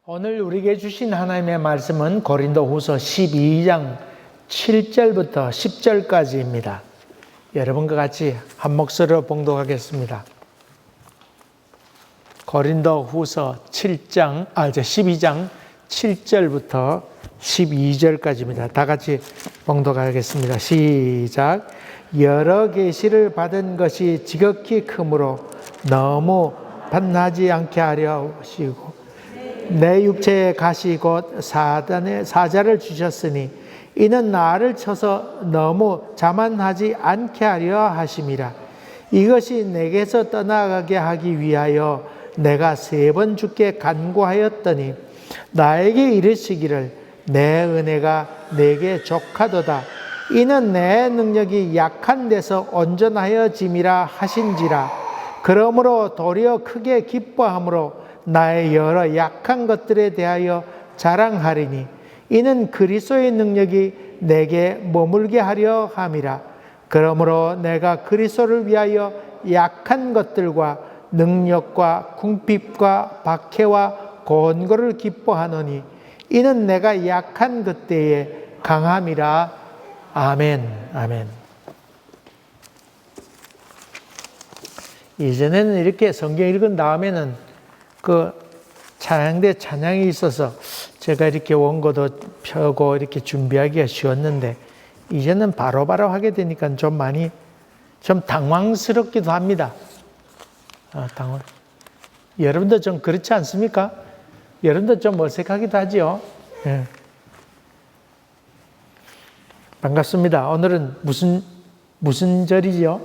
오늘 우리에게 주신 하나님의 말씀은 고린도후서 12장 7절부터 10절까지입니다. 여러분과 같이 한 목소리로 봉독하겠습니다. 고린도후서 12장 7절부터 12절까지입니다. 다 같이 봉독하겠습니다. 시작. 여러 계시를 받은 것이 지극히 크므로 너무 반나지 않게 하려 하시고 내 육체에 가시 곧 사단의 사자를 주셨으니 이는 나를 쳐서 너무 자만하지 않게 하려 하심이라. 이것이 내게서 떠나가게 하기 위하여 내가 3번 주께 간구하였더니 나에게 이르시기를 내 은혜가 내게 족하도다. 이는 내 능력이 약한 데서 온전하여짐이라 하신지라. 그러므로 도리어 크게 기뻐함으로 나의 여러 약한 것들에 대하여 자랑하리니 이는 그리스도의 능력이 내게 머물게 하려 함이라. 그러므로 내가 그리스도를 위하여 약한 것들과 능력과 궁핍과 박해와 곤고를 기뻐하노니 이는 내가 약한 그때에 강함이라. 아멘. 아멘. 이전에는 이렇게 성경 읽은 다음에는 찬양대 찬양이 있어서 제가 이렇게 원고도 펴고 이렇게 준비하기가 쉬웠는데 이제는 바로바로 하게 되니까 좀 당황스럽기도 합니다. 여러분도 좀 그렇지 않습니까? 여러분도 좀 어색하기도 하죠? 네. 반갑습니다. 오늘은 무슨 절이죠?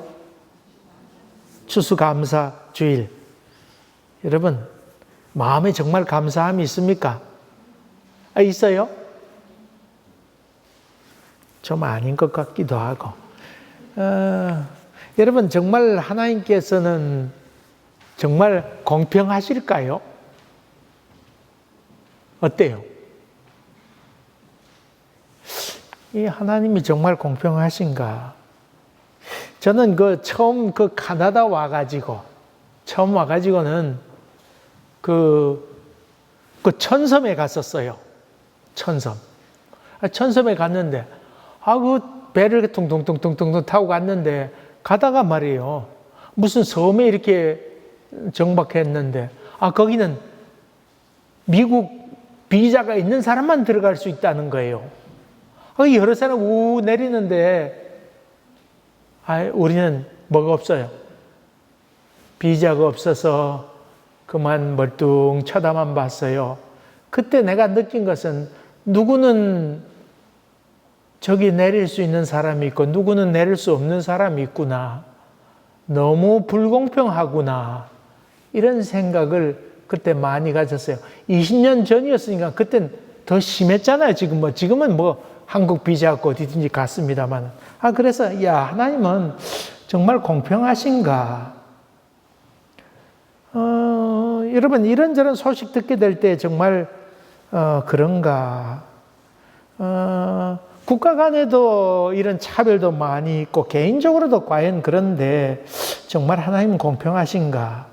추수감사 주일. 여러분, 마음에 정말 감사함이 있습니까? 있어요? 좀 아닌 것 같기도 하고. 여러분, 정말 하나님께서는 정말 공평하실까요? 어때요? 이 하나님이 정말 공평하신가? 저는 처음 카나다 와가지고는 천섬에 갔었어요. 천섬에 갔는데, 배를 퉁퉁퉁퉁퉁 타고 갔는데, 가다가 말이에요. 무슨 섬에 이렇게 정박했는데, 거기는 미국 비자가 있는 사람만 들어갈 수 있다는 거예요. 여러 사람 내리는데, 우리는 뭐가 없어요. 비자가 없어서 그만 멀뚱 쳐다만 봤어요. 그때 내가 느낀 것은 누구는 저기 내릴 수 있는 사람이 있고 누구는 내릴 수 없는 사람이 있구나. 너무 불공평하구나. 이런 생각을 그때 많이 가졌어요. 20년 전이었으니까 그땐 더 심했잖아요. 지금은 한국 비자 갖고 어디든지 갔습니다만. 그래서 하나님은 정말 공평하신가? 여러분, 이런저런 소식 듣게 될 때 정말 그런가? 국가 간에도 이런 차별도 많이 있고 개인적으로도 과연 그런데 정말 하나님은 공평하신가?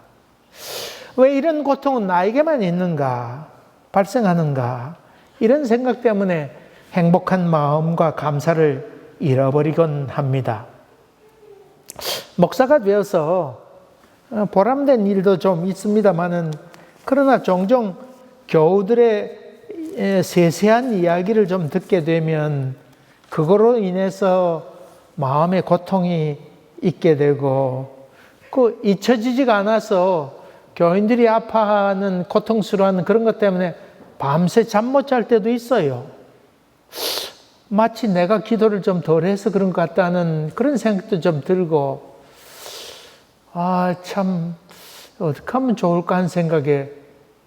왜 이런 고통은 나에게만 있는가? 발생하는가? 이런 생각 때문에 행복한 마음과 감사를 잃어버리곤 합니다. 목사가 되어서 보람된 일도 좀 있습니다만은 그러나 종종 교우들의 세세한 이야기를 좀 듣게 되면 그거로 인해서 마음의 고통이 있게 되고 잊혀지지가 않아서 교인들이 아파하는 고통스러워하는 그런 것 때문에 밤새 잠 못 잘 때도 있어요. 마치 내가 기도를 좀 덜 해서 그런 것 같다는 그런 생각도 좀 들고 참 어떻게 하면 좋을까 하는 생각에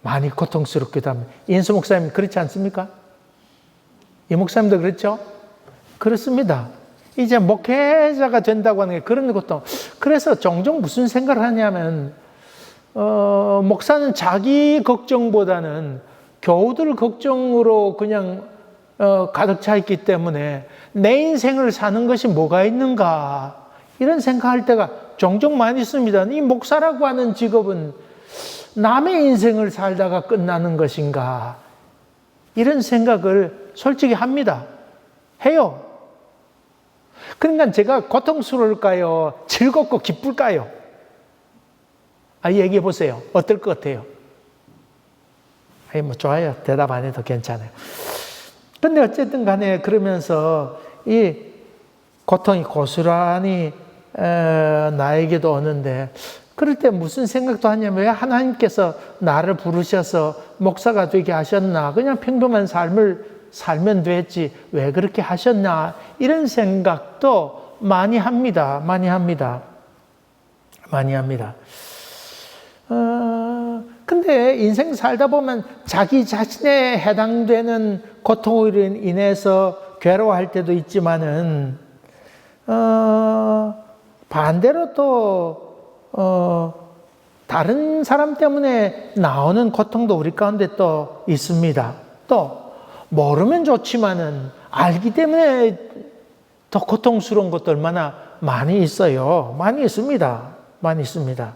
많이 고통스럽기도 합니다. 이인수 목사님 그렇지 않습니까? 이 목사님도 그렇죠? 그렇습니다. 이제 목회자가 된다고 하는 게 그런 고통. 그래서 종종 무슨 생각을 하냐면 목사는 자기 걱정보다는 교우들 걱정으로 그냥 가득 차 있기 때문에 내 인생을 사는 것이 뭐가 있는가 이런 생각할 때가 종종 많이 있습니다. 이 목사라고 하는 직업은 남의 인생을 살다가 끝나는 것인가? 이런 생각을 솔직히 합니다. 해요. 그러니까 제가 고통스러울까요? 즐겁고 기쁠까요? 얘기해 보세요. 어떨 것 같아요? 뭐 좋아요. 대답 안 해도 괜찮아요. 근데 어쨌든 간에 그러면서 이 고통이 고스란히 나에게도 오는데, 그럴 때 무슨 생각도 하냐면, 왜 하나님께서 나를 부르셔서 목사가 되게 하셨나? 그냥 평범한 삶을 살면 됐지 왜 그렇게 하셨나? 이런 생각도 많이 합니다. 많이 합니다. 근데 인생 살다 보면 자기 자신에 해당되는 고통으로 인해서 괴로워할 때도 있지만은, 반대로 또 다른 사람 때문에 나오는 고통도 우리 가운데 또 있습니다. 또 모르면 좋지만은 알기 때문에 더 고통스러운 것도 얼마나 많이 있어요. 많이 있습니다.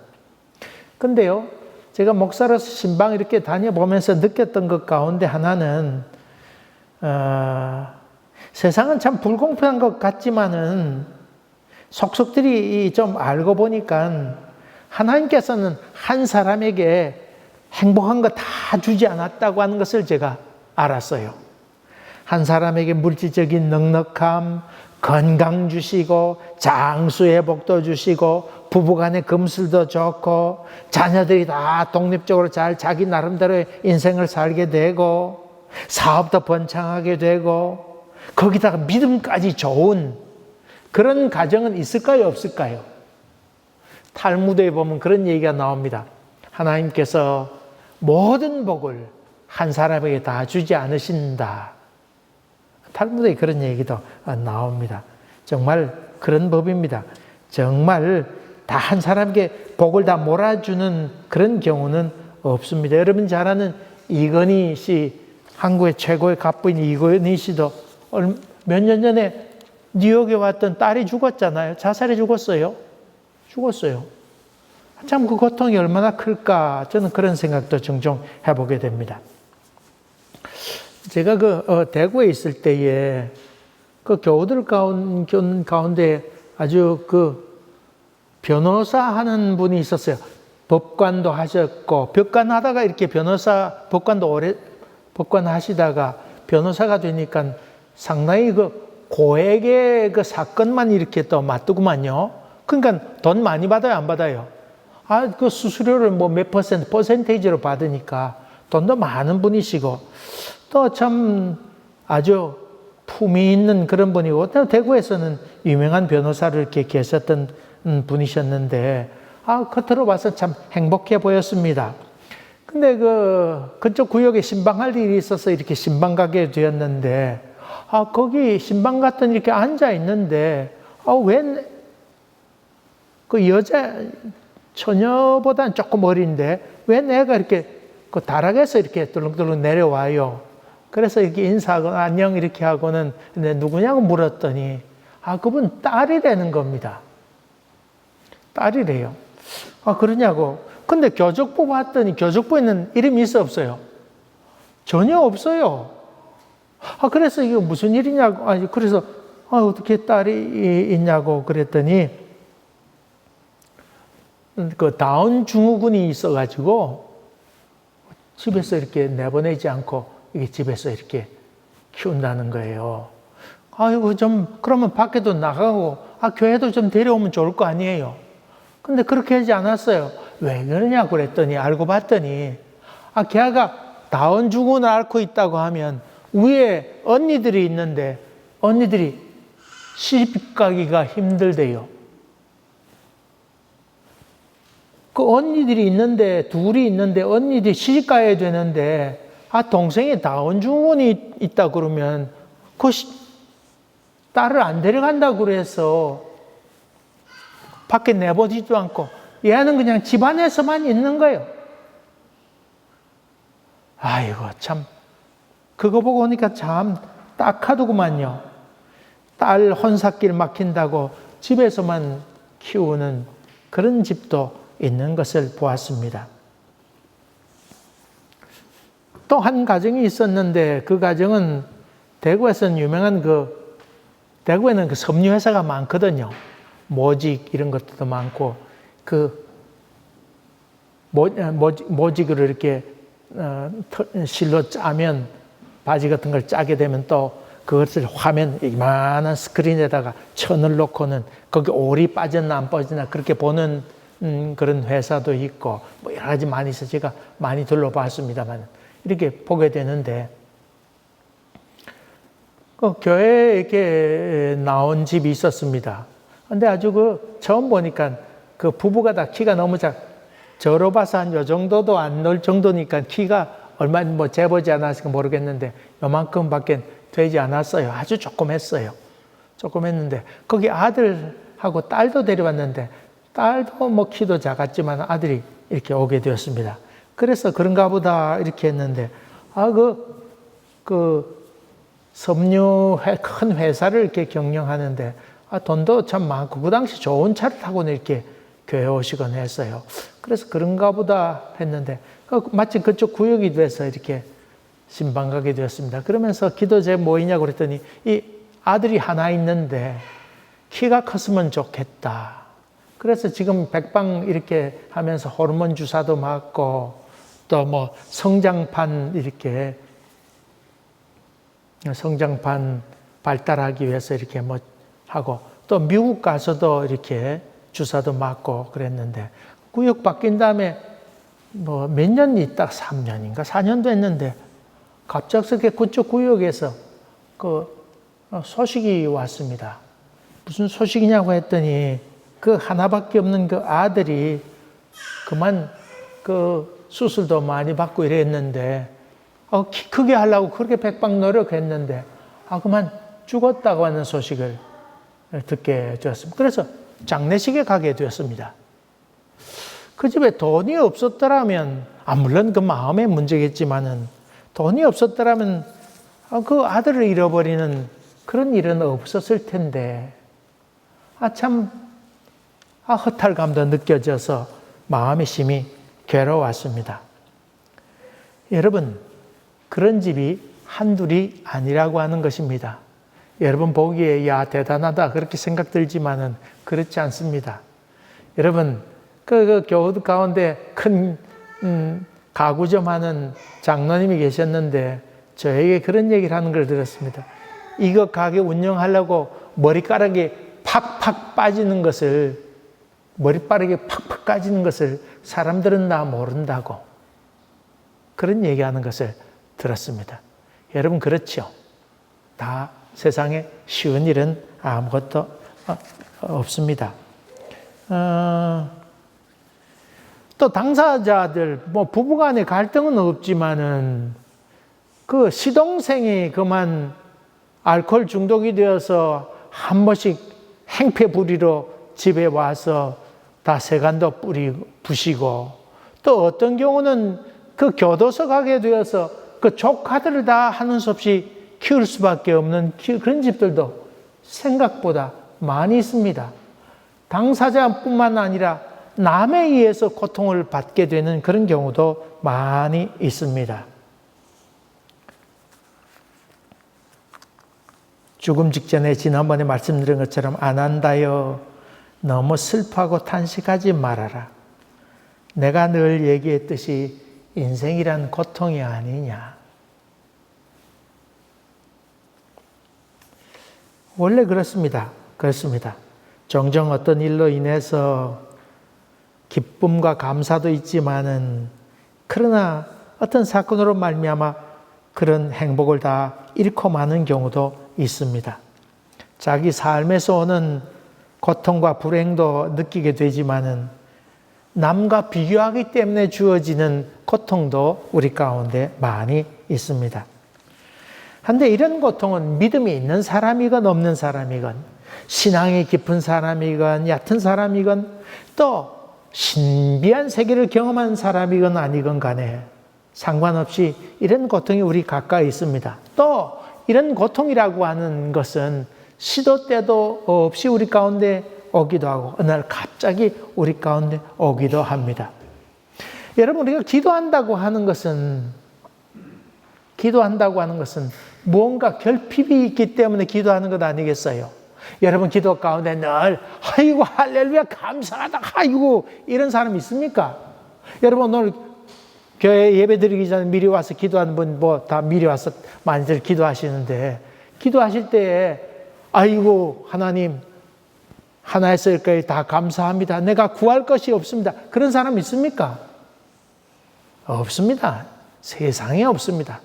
근데요, 제가 목사로서 신방 이렇게 다녀보면서 느꼈던 것 가운데 하나는, 세상은 참 불공평한 것 같지만은 속속들이 좀 알고 보니까 하나님께서는 한 사람에게 행복한 거 다 주지 않았다고 하는 것을 제가 알았어요. 한 사람에게 물질적인 넉넉함, 건강 주시고, 장수의 복도 주시고, 부부간의 금슬도 좋고, 자녀들이 다 독립적으로 잘 자기 나름대로의 인생을 살게 되고, 사업도 번창하게 되고, 거기다가 믿음까지 좋은 그런 가정은 있을까요, 없을까요? 탈무드에 보면 그런 얘기가 나옵니다. 하나님께서 모든 복을 한 사람에게 다 주지 않으신다. 탈무드에 그런 얘기도 나옵니다. 정말 그런 법입니다. 정말 다 한 사람에게 복을 다 몰아주는 그런 경우는 없습니다. 여러분 잘 아는 이건희 씨, 한국의 최고의 갑부인 이건희 씨도 몇 년 전에 뉴욕에 왔던 딸이 죽었잖아요. 자살해 죽었어요. 참 그 고통이 얼마나 클까, 저는 그런 생각도 종종 해보게 됩니다. 제가 대구에 있을 때에 그 교우들 가운데 아주 변호사 하는 분이 있었어요. 법관도 하셨고, 법관 하다가 이렇게 법관 하시다가 변호사가 되니까 상당히 고액의 사건만 이렇게 또 맞더구만요. 그러니까 돈 많이 받아요, 안 받아요? 그 수수료를 몇 퍼센테이지로 받으니까 돈도 많은 분이시고, 또 참 아주 품위 있는 그런 분이고, 또 대구에서는 유명한 변호사로 이렇게 계셨던 분이셨는데, 겉으로 봐서 참 행복해 보였습니다. 근데 그쪽 구역에 신방할 일이 있어서 이렇게 신방 가게 되었는데, 거기 신방 갔더니 이렇게 앉아 있는데, 왜 그 여자 처녀보다는 조금 어린데 왜 내가 이렇게 다락에서 이렇게 뚫렁뚫렁 내려와요. 그래서 이렇게 인사하고 안녕 이렇게 하고는, 근데 누구냐고 물었더니 그분 딸이라는 겁니다. 딸이래요. 그러냐고. 근데 교족부 봤더니 교족부에는 이름이 있어 없어요? 전혀 없어요. 그래서 이게 무슨 일이냐고. 그래서 어떻게 딸이 있냐고 그랬더니, 다운 증후군이 있어가지고 집에서 이렇게 내보내지 않고 이게 집에서 이렇게 키운다는 거예요. 그러면 밖에도 나가고, 교회도 좀 데려오면 좋을 거 아니에요. 근데 그렇게 하지 않았어요. 왜 그러냐고 그랬더니, 알고 봤더니, 걔가 다운 증후군을 앓고 있다고 하면 위에 언니들이 있는데, 언니들이 시집 가기가 힘들대요. 그 언니들이 있는데, 둘이 있는데, 언니들이 시집 가야 되는데, 동생이 다운 증후군이 있다 그러면, 딸을 안 데려간다고 그래서, 밖에 내보지도 않고, 얘는 그냥 집안에서만 있는 거예요. 참. 그거 보고 오니까 참 딱하더구만요. 딸 혼삿길 막힌다고 집에서만 키우는 그런 집도 있는 것을 보았습니다. 또 한 가정이 있었는데 그 가정은 대구에서는 유명한 대구에는 그 섬유회사가 많거든요. 모직 이런 것들도 많고 모직을 이렇게 실로 짜면 바지 같은 걸 짜게 되면 또 그것을 화면 이만한 스크린에다가 천을 놓고는 거기 올이 빠졌나 안 빠졌나 그렇게 보는 그런 회사도 있고 뭐 여러 가지 많이 있어 제가 많이 둘러봤습니다만 이렇게 보게 되는데 그 교회에 이렇게 나온 집이 있었습니다. 근데 아주 처음 보니까 그 부부가 다 키가 너무 저로 봐서 한 요 정도도 안 넣을 정도니까 키가 얼마 뭐 재보지 않았을까 모르겠는데 요만큼밖에 되지 않았어요. 아주 조금 했어요. 조금 했는데 거기 아들하고 딸도 데려왔는데 딸도 뭐 키도 작았지만 아들이 이렇게 오게 되었습니다. 그래서 그런가 보다 이렇게 했는데 섬유 큰 회사를 이렇게 경영하는데 돈도 참 많고 그 당시 좋은 차를 타고는 이렇게 교회 오시곤 했어요. 그래서 그런가 보다 했는데 마침 그쪽 구역이 돼서 이렇게 신방 가게 되었습니다. 그러면서 기도제 뭐이냐고 그랬더니 이 아들이 하나 있는데 키가 컸으면 좋겠다. 그래서 지금 백방 이렇게 하면서 호르몬 주사도 맞고 또 뭐 성장판 발달하기 위해서 이렇게 뭐 하고 또 미국 가서도 이렇게 주사도 맞고 그랬는데 구역 바뀐 다음에 뭐 몇 년 있다가 3년인가 4년도 했는데 갑작스럽게 그쪽 구역에서 소식이 왔습니다. 무슨 소식이냐고 했더니 그 하나밖에 없는 그 아들이 그만 수술도 많이 받고 이랬는데 키 크게 하려고 그렇게 백방 노력했는데 그만 죽었다고 하는 소식을 듣게 되었습니다. 그래서 장례식에 가게 되었습니다. 그 집에 돈이 없었더라면 물론 그 마음의 문제겠지만은 돈이 없었더라면 그 아들을 잃어버리는 그런 일은 없었을 텐데 허탈감도 느껴져서 마음이 심히 괴로웠습니다. 여러분, 그런 집이 한둘이 아니라고 하는 것입니다. 여러분 보기에 대단하다 그렇게 생각 들지만은 그렇지 않습니다. 여러분 그 교우 가운데 큰 가구점 하는 장로님이 계셨는데 저에게 그런 얘기를 하는 걸 들었습니다. 이거 가게 운영하려고 머리카락이 팍팍 빠지는 것을 사람들은 다 모른다고 그런 얘기하는 것을 들었습니다. 여러분 그렇죠? 다 세상에 쉬운 일은 아무것도 없습니다. 또 당사자들 부부간의 갈등은 없지만은 그 시동생이 그만 알코올 중독이 되어서 한 번씩 행패 부리러 집에 와서 다 세간도 부시고 또 어떤 경우는 그 교도소 가게 되어서 그 조카들을 다 하는 수 없이 키울 수밖에 없는 그런 집들도 생각보다 많이 있습니다. 당사자뿐만 아니라 남에 의해서 고통을 받게 되는 그런 경우도 많이 있습니다. 죽음 직전에 지난번에 말씀드린 것처럼 아난다여 너무 슬퍼하고 탄식하지 말아라. 내가 늘 얘기했듯이 인생이란 고통이 아니냐. 원래 그렇습니다. 종종 어떤 일로 인해서 기쁨과 감사도 있지만은 그러나 어떤 사건으로 말미암아 그런 행복을 다 잃고 마는 경우도 있습니다. 자기 삶에서 오는 고통과 불행도 느끼게 되지만은 남과 비교하기 때문에 주어지는 고통도 우리 가운데 많이 있습니다. 그런데 이런 고통은 믿음이 있는 사람이건 없는 사람이건 신앙이 깊은 사람이건 얕은 사람이건 또 신비한 세계를 경험한 사람이건 아니건 간에 상관없이 이런 고통이 우리 가까이 있습니다. 또 이런 고통이라고 하는 것은 시도 때도 없이 우리 가운데 오기도 하고 어느 날 갑자기 우리 가운데 오기도 합니다. 여러분 우리가 기도한다고 하는 것은 기도한다고 하는 것은 무언가 결핍이 있기 때문에 기도하는 것 아니겠어요? 여러분 기도 가운데 늘 아이고 할렐루야 감사하다 아이고 이런 사람 있습니까? 여러분 오늘 교회 예배 드리기 전에 미리 와서 기도하는 분 뭐 다 미리 와서 많이들 기도하시는데 기도하실 때에 아이고 하나님 하나 했을 거에 다 감사합니다. 내가 구할 것이 없습니다. 그런 사람 있습니까? 없습니다. 세상에 없습니다.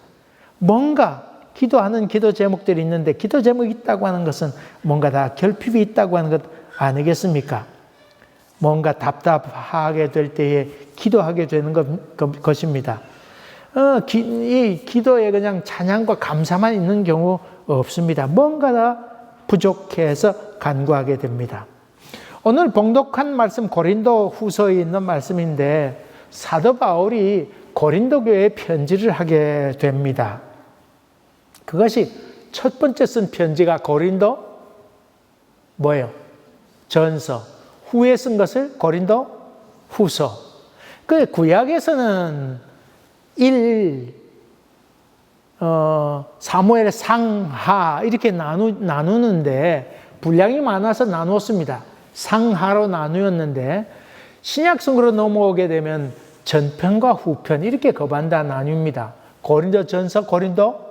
뭔가 기도하는 기도 제목들이 있는데 기도 제목이 있다고 하는 것은 뭔가 다 결핍이 있다고 하는 것 아니겠습니까? 뭔가 답답하게 될 때에 기도하게 되는 것입니다. 이 기도에 그냥 찬양과 감사만 있는 경우 없습니다. 뭔가 다 부족해서 간구하게 됩니다. 오늘 봉독한 말씀 고린도 후서에 있는 말씀인데 사도 바울이 고린도 교회에 편지를 하게 됩니다. 그것이 첫 번째 쓴 편지가 고린도 뭐예요? 전서. 후에 쓴 것을 고린도 후서. 그 구약에서는 사무엘 상하 이렇게 나누는데 분량이 많아서 나누었습니다. 상하로 나누었는데 신약성으로 넘어오게 되면 전편과 후편 이렇게 거반다 나뉩니다. 고린도 전서, 고린도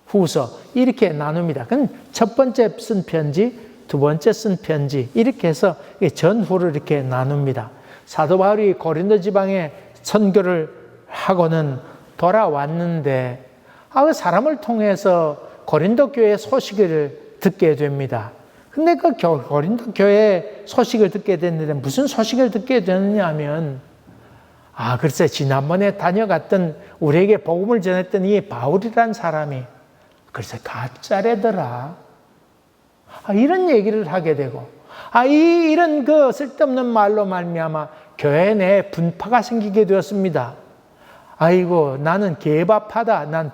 후서 이렇게 나눕니다. 그럼 첫 번째 쓴 편지, 두 번째 쓴 편지 이렇게 해서 전후를 이렇게 나눕니다. 사도 바울이 고린도 지방에 선교를 하고는 돌아왔는데 사람을 통해서 고린도 교회 소식을 듣게 됩니다. 근데 그 고린도 교회 소식을 듣게 됐는데 무슨 소식을 듣게 되느냐 하면 글쎄 지난번에 다녀갔던 우리에게 복음을 전했던 이 바울이라는 사람이 글쎄 가짜래더라. 이런 얘기를 하게 되고 이런 그 쓸데없는 말로 말미암아 교회 내에 분파가 생기게 되었습니다. 아이고 나는 개바파다. 난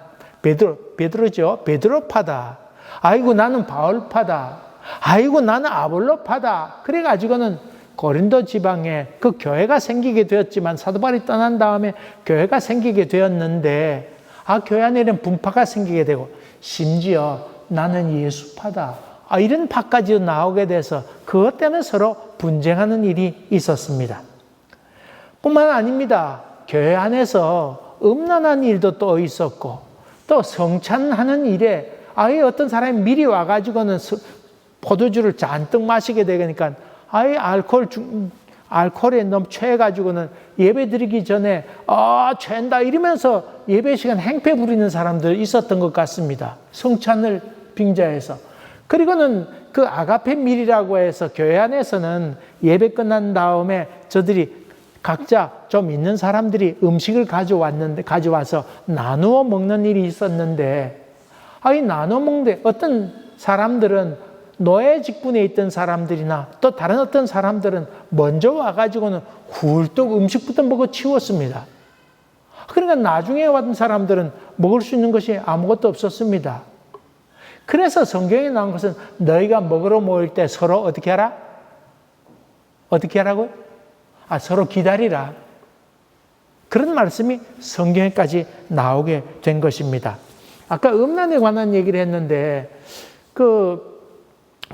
베드로죠. 베드로파다. 아이고 나는 바울파다. 아이고 나는 아볼로파다. 그래가지고는 고린도 지방에 그 교회가 생기게 되었지만 사도 바울이 떠난 다음에 교회가 생기게 되었는데 교회 안에 이런 분파가 생기게 되고 심지어 나는 예수파다. 이런 파까지 나오게 돼서 그것 때문에 서로 분쟁하는 일이 있었습니다. 뿐만 아닙니다. 교회 안에서 음란한 일도 또 있었고 또 성찬하는 일에 어떤 사람이 미리 와가지고는 포도주를 잔뜩 마시게 되니까 알코올에 너무 취해가지고는 예배 드리기 전에 취한다 이러면서 예배 시간 행패 부리는 사람들 있었던 것 같습니다. 성찬을 빙자해서. 그리고는 그 아가페 밀이라고 해서 교회 안에서는 예배 끝난 다음에 저들이 각자 좀 있는 사람들이 음식을 가져와서 나누어 먹는 일이 있었는데 이 나누어 먹는데 어떤 사람들은 노예 직분에 있던 사람들이나 또 다른 어떤 사람들은 먼저 와가지고는 훌떡 음식부터 먹어 치웠습니다. 그러니까 나중에 왔던 사람들은 먹을 수 있는 것이 아무것도 없었습니다. 그래서 성경에 나온 것은 너희가 먹으러 모일 때 서로 어떻게 하라? 어떻게 하라고요? 서로 기다리라. 그런 말씀이 성경에까지 나오게 된 것입니다. 아까 음란에 관한 얘기를 했는데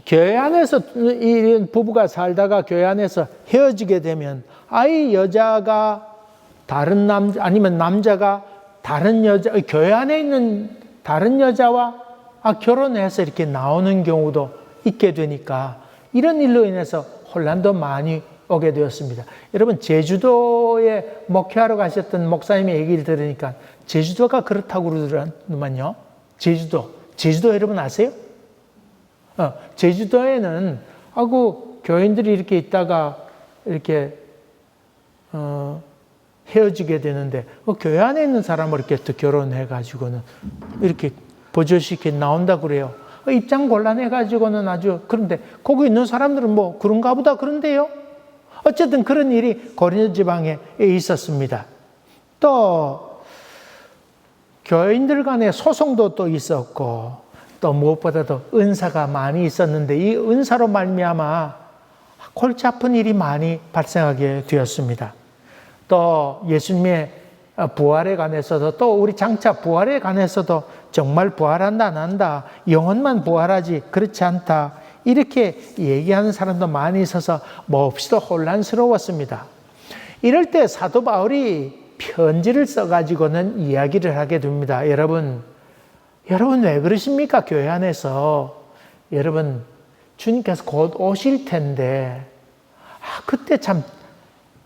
교회 안에서 이 부부가 살다가 교회 안에서 헤어지게 되면 여자가 다른 남자 아니면 남자가 다른 여자 교회 안에 있는 다른 여자와 결혼해서 이렇게 나오는 경우도 있게 되니까 이런 일로 인해서 혼란도 많이 오게 되었습니다. 여러분 제주도에 목회하러 가셨던 목사님의 얘기를 들으니까 제주도가 그렇다고 그러더만요. 제주도 여러분 아세요? 제주도에는 교인들이 이렇게 있다가 이렇게 헤어지게 되는데 교회 안에 있는 사람을 이렇게 또 결혼해가지고는 이렇게 버젓이 이렇게 나온다 그래요. 입장 곤란해가지고는 아주 그런데 거기 있는 사람들은 뭐 그런가 보다 그런데요. 어쨌든 그런 일이 고린도 지방에 있었습니다. 또 교인들 간의 소송도 또 있었고 또 무엇보다도 은사가 많이 있었는데 이 은사로 말미암아 골치 아픈 일이 많이 발생하게 되었습니다. 또 예수님의 부활에 관해서도 또 우리 장차 부활에 관해서도 정말 부활한다 안 한다, 영혼만 부활하지 그렇지 않다, 이렇게 얘기하는 사람도 많이 있어서 몹시도 혼란스러웠습니다. 이럴 때 사도 바울이 편지를 써가지고는 이야기를 하게 됩니다. 여러분 왜 그러십니까? 교회 안에서 여러분 주님께서 곧 오실 텐데 그때 참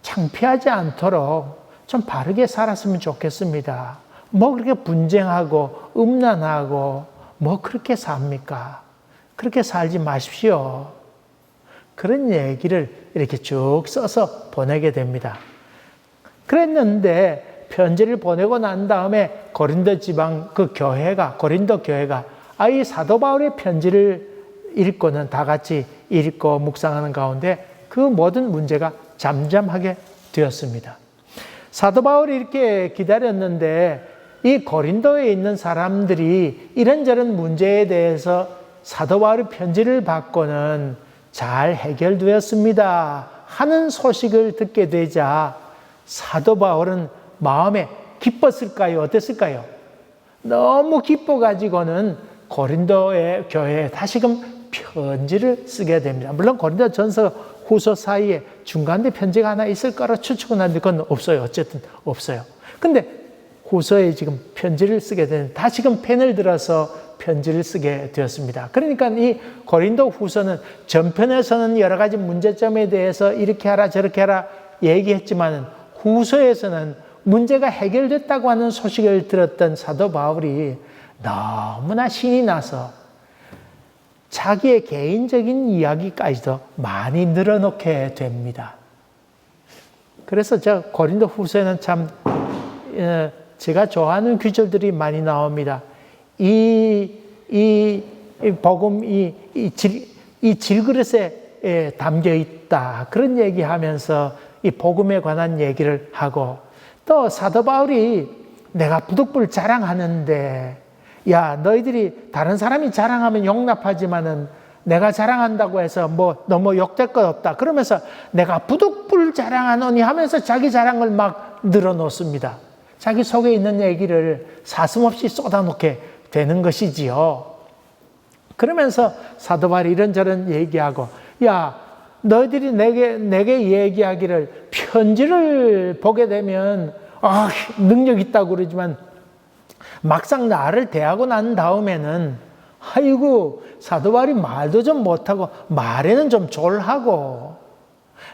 창피하지 않도록 좀 바르게 살았으면 좋겠습니다. 뭐 그렇게 분쟁하고 음란하고 뭐 그렇게 삽니까? 그렇게 살지 마십시오. 그런 얘기를 이렇게 쭉 써서 보내게 됩니다. 그랬는데 편지를 보내고 난 다음에 고린도 지방 그 교회가, 고린도 교회가 이 사도 바울의 편지를 읽고는 다 같이 읽고 묵상하는 가운데 그 모든 문제가 잠잠하게 되었습니다. 사도 바울이 이렇게 기다렸는데 이 고린도에 있는 사람들이 이런저런 문제에 대해서 사도 바울의 편지를 받고는 잘 해결되었습니다 하는 소식을 듣게 되자 사도 바울은 마음에 기뻤을까요? 어땠을까요? 너무 기뻐가지고는 고린도의 교회에 다시금 편지를 쓰게 됩니다. 물론 고린도 전서 후서 사이에 중간에 편지가 하나 있을 거라 추측은 하는데 그건 없어요. 어쨌든 없어요. 근데 후서에 지금 편지를 쓰게 되는, 다시금 펜을 들어서 편지를 쓰게 되었습니다. 그러니까 이 고린도 후서는 전편에서는 여러 가지 문제점에 대해서 이렇게 하라 저렇게 하라 얘기했지만 후서에서는 문제가 해결됐다고 하는 소식을 들었던 사도 바울이 너무나 신이 나서 자기의 개인적인 이야기까지도 많이 늘어놓게 됩니다. 그래서 저 고린도 후서에는 참 제가 좋아하는 구절들이 많이 나옵니다. 이 복음, 이 질그릇에 담겨 있다. 그런 얘기하면서 이 복음에 관한 얘기를 하고, 또 사도 바울이 내가 부득불 자랑하는데, 야, 너희들이 다른 사람이 자랑하면 용납하지만은 내가 자랑한다고 해서 뭐 너무 욕될 것 없다. 그러면서 내가 부득불 자랑하노니 하면서 자기 자랑을 막 늘어놓습니다. 자기 속에 있는 얘기를 사슴없이 쏟아놓게 되는 것이지요. 그러면서 사도 바울이 이런저런 얘기하고, 야, 너희들이 내게 얘기하기를 편지를 보게 되면 능력 있다고 그러지만 막상 나를 대하고 난 다음에는 아이고 사도 바울이 말도 좀 못하고 말에는 좀 졸하고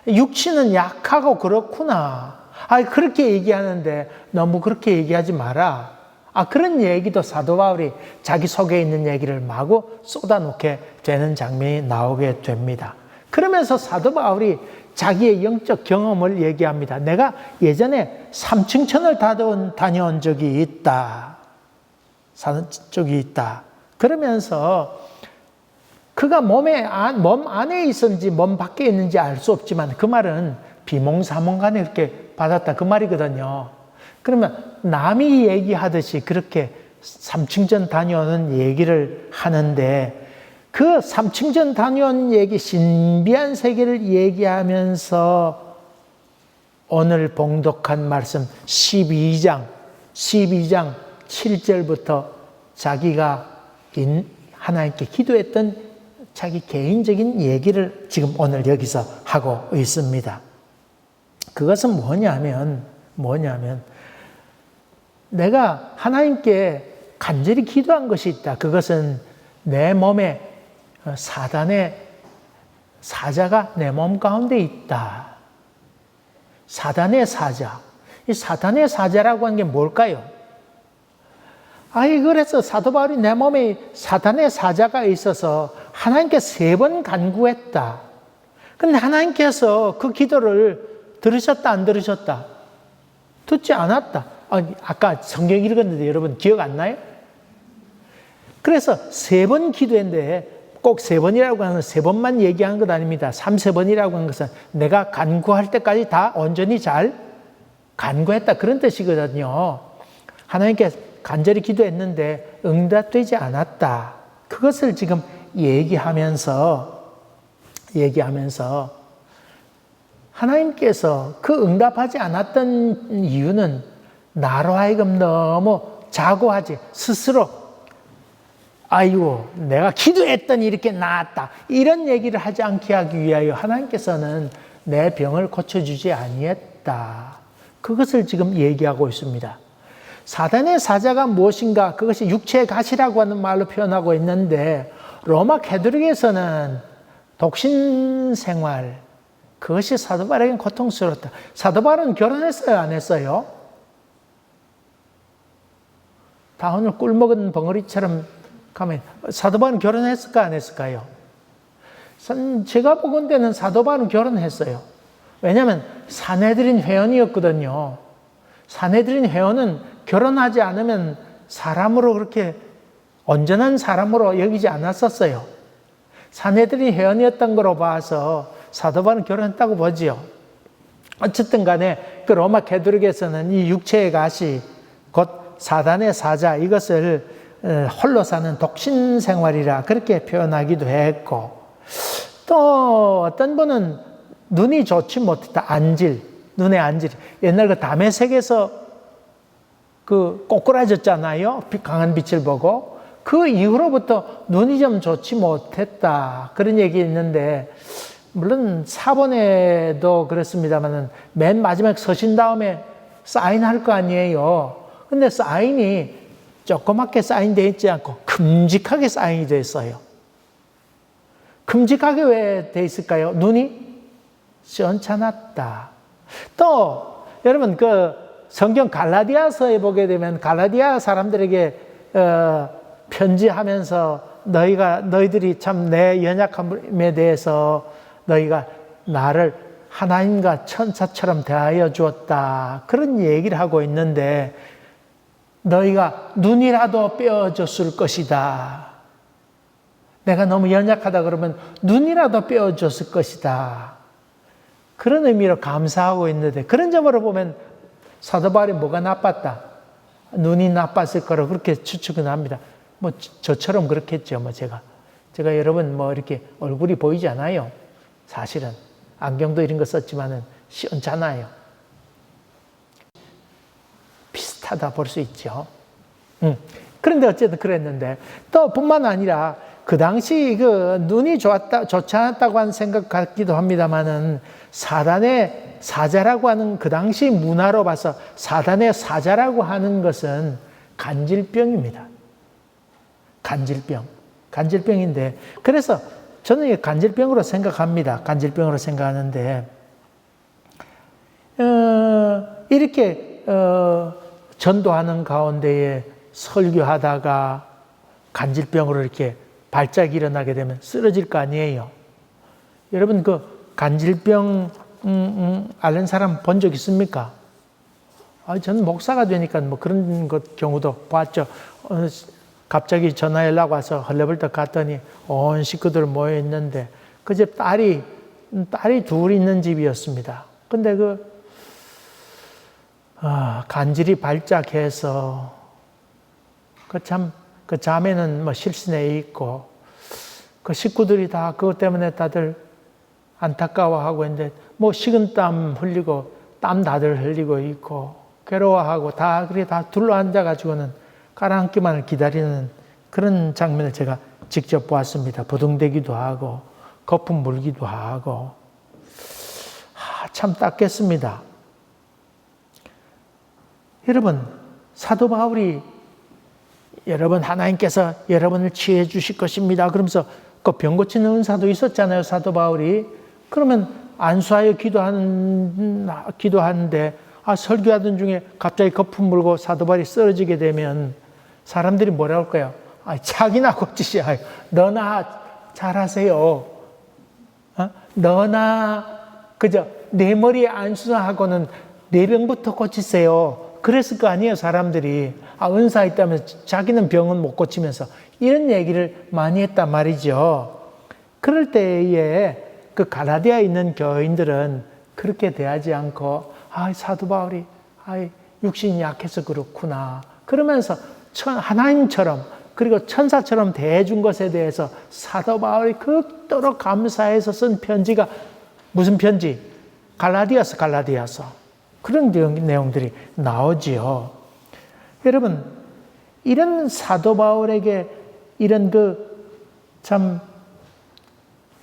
육신은 약하고 그렇구나. 그렇게 얘기하는데 너무 그렇게 얘기하지 마라. 그런 얘기도 사도 바울이 자기 속에 있는 얘기를 마구 쏟아놓게 되는 장면이 나오게 됩니다. 그러면서 사도 바울이 자기의 영적 경험을 얘기합니다. 내가 예전에 삼층천을 다녀온 적이 있다. 적이 있다. 그러면서 그가 몸 안에 있었는지 몸 밖에 있는지 알 수 없지만 그 말은 비몽사몽간에 이렇게 받았다. 그 말이거든요. 그러면 남이 얘기하듯이 그렇게 삼층전 다녀오는 얘기를 하는데 그 삼층전 다녀온 얘기, 신비한 세계를 얘기하면서 오늘 봉독한 말씀 12장 7절부터 자기가 하나님께 기도했던 자기 개인적인 얘기를 지금 오늘 여기서 하고 있습니다. 그것은 뭐냐면 내가 하나님께 간절히 기도한 것이 있다. 그것은 내 몸에 사단의 사자가 내 몸 가운데 있다. 사단의 사자. 이 사단의 사자라고 하는 게 뭘까요? 그래서 사도 바울이 내 몸에 사단의 사자가 있어서 하나님께 3번 간구했다. 근데 하나님께서 그 기도를 들으셨다, 안 들으셨다? 듣지 않았다. 아까 성경 읽었는데 여러분 기억 안 나요? 그래서 3번 기도했는데 꼭 3번이라고 하는 3번만 얘기한 것 아닙니다. 3~4번이라고 하는 것은 내가 간구할 때까지 다 온전히 잘 간구했다. 그런 뜻이거든요. 하나님께 간절히 기도했는데 응답되지 않았다. 그것을 지금 얘기하면서 하나님께서 그 응답하지 않았던 이유는 나로 하여금 너무 자고하지 스스로 아이고 내가 기도했더니 이렇게 나았다 이런 얘기를 하지 않게 하기 위하여 하나님께서는 내 병을 고쳐주지 아니했다. 그것을 지금 얘기하고 있습니다. 사단의 사자가 무엇인가? 그것이 육체의 가시라고 하는 말로 표현하고 있는데 로마 캐톨릭에서는 독신 생활 그것이 사도 바울에게는 고통스러웠다. 사도 바울은 결혼했어요? 안 했어요? 다 오늘 꿀먹은 벙어리처럼 가면 사도 바울은 결혼했을까 안 했을까요? 제가 보건대는 사도 바울은 결혼했어요. 왜냐하면 사내들인 회원이었거든요. 사내들인 회원은 결혼하지 않으면 사람으로 그렇게 온전한 사람으로 여기지 않았었어요. 사내들인 회원이었던 거로 봐서 사도 바울은 결혼했다고 보지요. 어쨌든 간에 그 로마 캐톨릭에서는 이 육체의 가시 곧 사단의 사자 이것을 홀로 사는 독신 생활이라 그렇게 표현하기도 했고 또 어떤 분은 눈이 좋지 못했다. 안질, 눈의 안질. 옛날 그 다메섹에서 그 꼬꾸라졌잖아요. 강한 빛을 보고. 그 이후로부터 눈이 좀 좋지 못했다. 그런 얘기 있는데 물론 사본에도 그렇습니다만 맨 마지막 서신 다음에 사인할 거 아니에요. 근데 사인이 조그맣게 사인되어 있지 않고 큼직하게 사인이 되어 있어요. 큼직하게 왜 되어 있을까요? 눈이 시원찮았다. 또 여러분 그 성경 갈라디아서에 보게 되면 갈라디아 사람들에게 편지하면서 너희들이 참 내 연약함에 대해서 너희가 나를 하나님과 천사처럼 대하여 주었다. 그런 얘기를 하고 있는데 너희가 눈이라도 빼어줬을 것이다. 내가 너무 연약하다 그러면 눈이라도 빼어줬을 것이다. 그런 의미로 감사하고 있는데 그런 점으로 보면 사도 바울이 뭐가 나빴다? 눈이 나빴을 거라고 그렇게 추측은 합니다. 뭐 저처럼 그렇겠죠. 뭐 제가 여러분 뭐 이렇게 얼굴이 보이지 않아요. 사실은 안경도 이런 거 썼지만은 시원찮아요. 비슷하다 볼 수 있죠. 그런데 어쨌든 그랬는데 또 뿐만 아니라 그 당시 그 눈이 좋지 않았다고 하는 생각 같기도 합니다만은 사단의 사자라고 하는 그 당시 문화로 봐서 사단의 사자라고 하는 것은 간질병입니다. 간질병인데 그래서 저는 이게 간질병으로 생각합니다. 간질병으로 생각하는데 이렇게 전도하는 가운데에 설교하다가 간질병으로 이렇게 발작이 일어나게 되면 쓰러질 거 아니에요. 여러분 그 간질병 앓는 사람 본 적 있습니까? 저는 목사가 되니까 뭐 그런 경우도 봤죠. 갑자기 전화 연락 와서 헐레벌떡 갔더니 온 식구들 모여 있는데 그 집 딸이 둘 있는 집이었습니다. 근데 간질이 발작해서 그 자매는 뭐 실신해 있고 그 식구들이 다 그것 때문에 다들 안타까워하고 있는데 뭐 식은땀 흘리고 땀 다들 흘리고 있고 괴로워하고 다 둘러앉아가지고는 가라앉기만을 기다리는 그런 장면을 제가 직접 보았습니다. 부둥대기도 하고 거품 물기도 하고 참 딱겠습니다. 여러분 사도 바울이 여러분 하나님께서 여러분을 치유해 주실 것입니다. 그러면서 그 병 고치는 은사도 있었잖아요. 사도 바울이. 그러면 안수하여 기도하는데 설교하던 중에 갑자기 거품 물고 사도 바울이 쓰러지게 되면 사람들이 뭐라고 할까요? 자기나 고치시야. 너나 잘하세요. 너나 그저 내 머리에 안수하고는 내 병부터 고치세요. 그랬을 거 아니에요. 사람들이. 은사 있다면서 자기는 병은 못 고치면서 이런 얘기를 많이 했단 말이죠. 그럴 때에 그 갈라디아에 있는 교인들은 그렇게 대하지 않고 사도 바울이 육신이 약해서 그렇구나. 그러면서 하나님처럼 그리고 천사처럼 대해준 것에 대해서 사도 바울이 극도로 감사해서 쓴 편지가 무슨 편지? 갈라디아서. 그런 내용들이 나오지요. 여러분, 이런 사도 바울에게 이런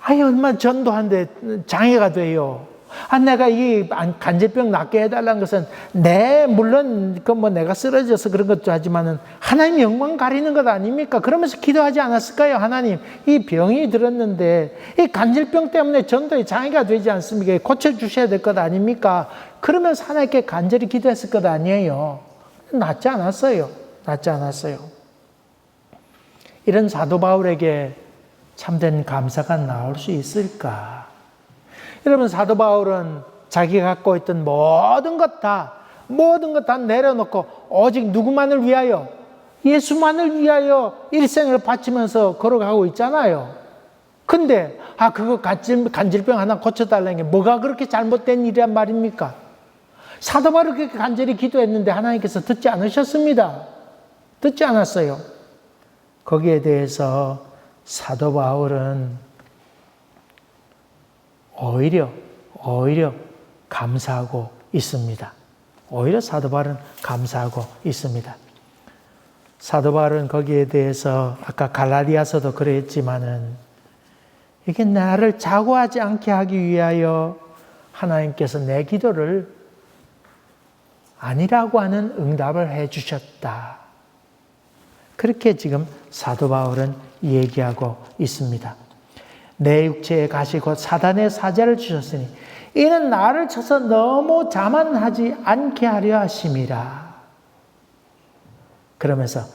얼마 전도하는데 장애가 돼요. 내가 이 간질병 낫게 해달라는 것은, 물론, 내가 쓰러져서 그런 것도 하지만은, 하나님 영광 가리는 것 아닙니까? 그러면서 기도하지 않았을까요? 하나님, 이 병이 들었는데, 이 간질병 때문에 전도에 장애가 되지 않습니까? 고쳐주셔야 될 것 아닙니까? 그러면서 하나님께 간절히 기도했을 것 아니에요. 낫지 않았어요. 이런 사도 바울에게 참된 감사가 나올 수 있을까? 여러분, 사도 바울은 자기가 갖고 있던 모든 것 다 내려놓고 오직 누구만을 위하여? 예수만을 위하여 일생을 바치면서 걸어가고 있잖아요. 근데 그거 간질병 하나 고쳐달라는 게 뭐가 그렇게 잘못된 일이란 말입니까? 사도 바울이 그렇게 간절히 기도했는데 하나님께서 듣지 않으셨습니다. 듣지 않았어요. 거기에 대해서 사도 바울은 오히려 감사하고 있습니다. 오히려 사도 바울은 감사하고 있습니다. 사도 바울은 거기에 대해서 아까 갈라디아서도 그랬지만은, 이게 나를 자고하지 않게 하기 위하여 하나님께서 내 기도를 아니라고 하는 응답을 해 주셨다. 그렇게 지금 사도 바울은 얘기하고 있습니다. 내 육체에 가시고 사단의 사자를 주셨으니 이는 나를 쳐서 너무 자만하지 않게 하려 하심이라. 그러면서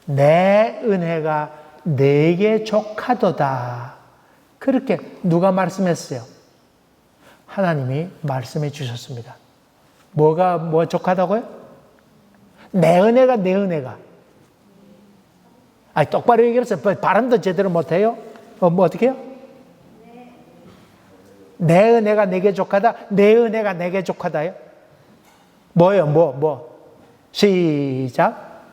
내 은혜가 내게 족하도다. 그렇게 누가 말씀했어요? 하나님이 말씀해 주셨습니다. 뭐 족하다고요? 내 은혜가. 똑바로 얘기했어요. 발음도 제대로 못해요? 어떻게 해요? 내 은혜가 내게 족하다. 내 은혜가 내게 족하다요? 뭐요? 시작.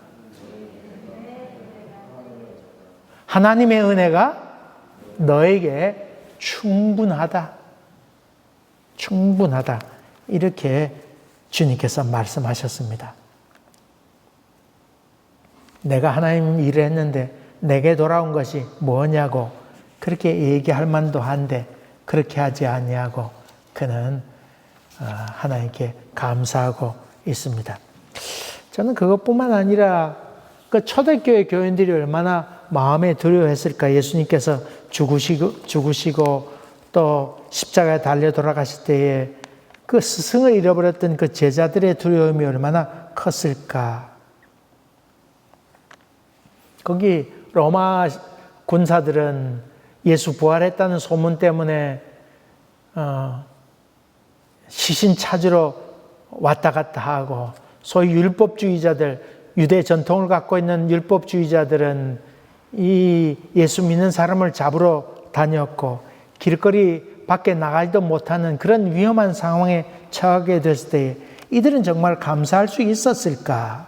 하나님의 은혜가 너에게 충분하다. 이렇게 주님께서 말씀하셨습니다. 내가 하나님 일을 했는데 내게 돌아온 것이 뭐냐고 그렇게 얘기할 만도 한데 그렇게 하지 아니하고 그는 하나님께 감사하고 있습니다. 저는 그것뿐만 아니라 그 초대교회 교인들이 얼마나 마음에 두려워했을까. 예수님께서 죽으시고 또 십자가에 달려 돌아가실 때에 그 스승을 잃어버렸던 그 제자들의 두려움이 얼마나 컸을까. 거기 로마 군사들은 예수 부활했다는 소문 때문에 시신 찾으러 왔다 갔다 하고, 소위 율법주의자들, 유대 전통을 갖고 있는 율법주의자들은 이 예수 믿는 사람을 잡으러 다녔고, 길거리 밖에 나가지도 못하는 그런 위험한 상황에 처하게 됐을 때 이들은 정말 감사할 수 있었을까?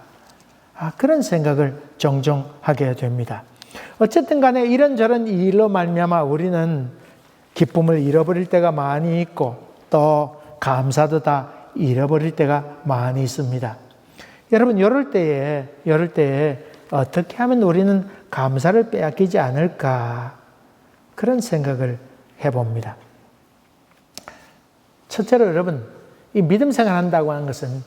그런 생각을 종종 하게 됩니다. 어쨌든 간에 이런저런 일로 말미암아 우리는 기쁨을 잃어버릴 때가 많이 있고 또 감사도 다 잃어버릴 때가 많이 있습니다. 여러분, 이럴 때에 어떻게 하면 우리는 감사를 빼앗기지 않을까? 그런 생각을 해봅니다. 첫째로 여러분, 이 믿음 생활한다고 하는 것은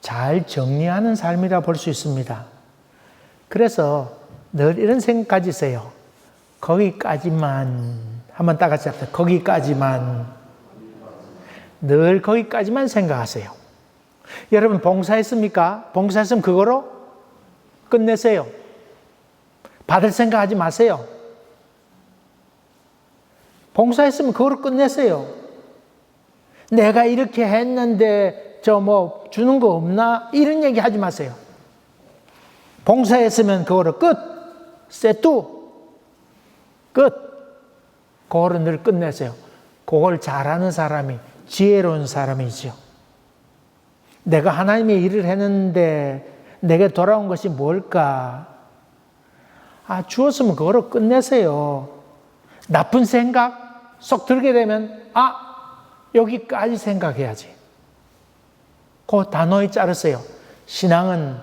잘 정리하는 삶이라 볼 수 있습니다. 그래서 늘 이런 생각 가지세요. 거기까지만. 한번 다 같이 합시다. 거기까지만. 늘 거기까지만 생각하세요. 여러분, 봉사했습니까? 봉사했으면 그거로 끝내세요. 받을 생각하지 마세요. 봉사했으면 그거로 끝내세요. 내가 이렇게 했는데 주는 거 없나? 이런 얘기 하지 마세요. 봉사했으면 그거로 끝. 세뚜. 끝. 그거를 늘 끝내세요. 그걸 잘하는 사람이 지혜로운 사람이지요. 내가 하나님의 일을 했는데 내게 돌아온 것이 뭘까? 주었으면 그거로 끝내세요. 나쁜 생각 쏙 들게 되면 여기까지 생각해야지. 그 단호히 자르세요. 신앙은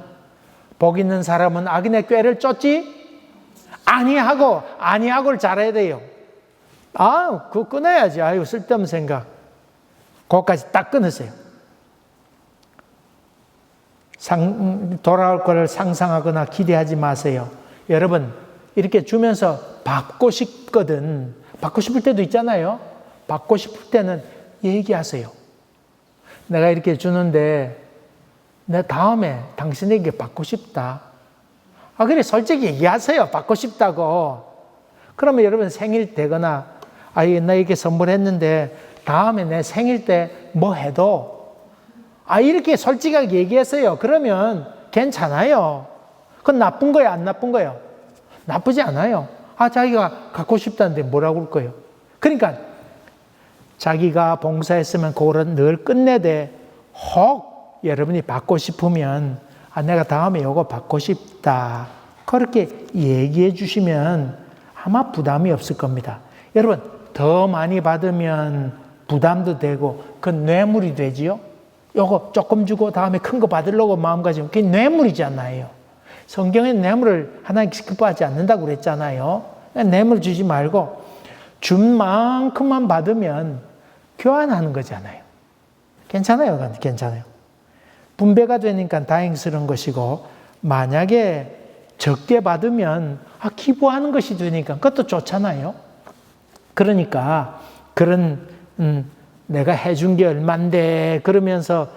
복 있는 사람은 악인의 꾀를 쫓지 아니하고를 잘해야 돼요. 그거 끊어야지. 아유, 쓸데없는 생각. 그거까지 딱 끊으세요. 돌아올 것을 상상하거나 기대하지 마세요. 여러분, 이렇게 주면서 받고 싶거든. 받고 싶을 때도 있잖아요. 받고 싶을 때는 얘기하세요. 내가 이렇게 주는데 내 다음에 당신에게 받고 싶다. 그래, 솔직히 얘기하세요. 받고 싶다고. 그러면 여러분 생일 되거나, 나 이렇게 선물했는데 다음에 내 생일 때 뭐 해도, 이렇게 솔직하게 얘기했어요. 그러면 괜찮아요. 그건 나쁜 거예요? 안 나쁜 거예요? 나쁘지 않아요. 자기가 갖고 싶다는데 뭐라고 그럴 거예요? 그러니까 자기가 봉사했으면 그거를 늘 끝내되, 혹 여러분이 받고 싶으면 내가 다음에 이거 받고 싶다. 그렇게 얘기해 주시면 아마 부담이 없을 겁니다. 여러분, 더 많이 받으면 부담도 되고 그건 뇌물이 되지요. 요거 조금 주고 다음에 큰 거 받으려고 마음가짐, 그게 뇌물이잖아요. 성경엔 뇌물을 하나님께 기뻐하지 않는다고 그랬잖아요. 뇌물 주지 말고 준 만큼만 받으면 교환하는 거잖아요. 괜찮아요. 괜찮아요. 분배가 되니까 다행스러운 것이고, 만약에 적게 받으면 기부하는 것이 되니까 그것도 좋잖아요. 그러니까 그런 내가 해준 게 얼만데 그러면서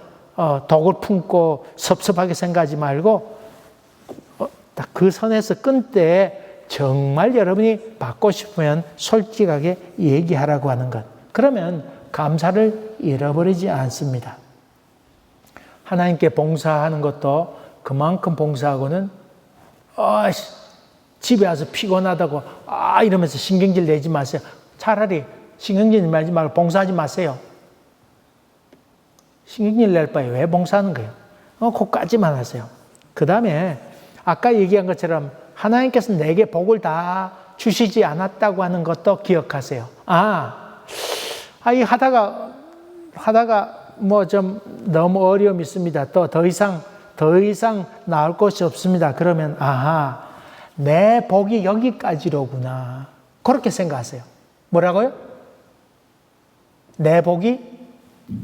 독을 품고 섭섭하게 생각하지 말고 딱 그 선에서 끊되 정말 여러분이 받고 싶으면 솔직하게 얘기하라고 하는 것. 그러면 감사를 잃어버리지 않습니다. 하나님께 봉사하는 것도 그만큼 봉사하고는 집에 와서 피곤하다고 이러면서 신경질 내지 마세요. 차라리 신경질 내지 말고 봉사하지 마세요. 신경질 낼 바에 왜 봉사하는 거예요? 그거까지만 하세요. 그 다음에 아까 얘기한 것처럼 하나님께서 내게 복을 다 주시지 않았다고 하는 것도 기억하세요. 이 하다가 뭐 좀 너무 어려움이 있습니다. 또 더 이상 나올 것이 없습니다. 그러면 내 복이 여기까지로구나. 그렇게 생각하세요. 뭐라고요? 내 복이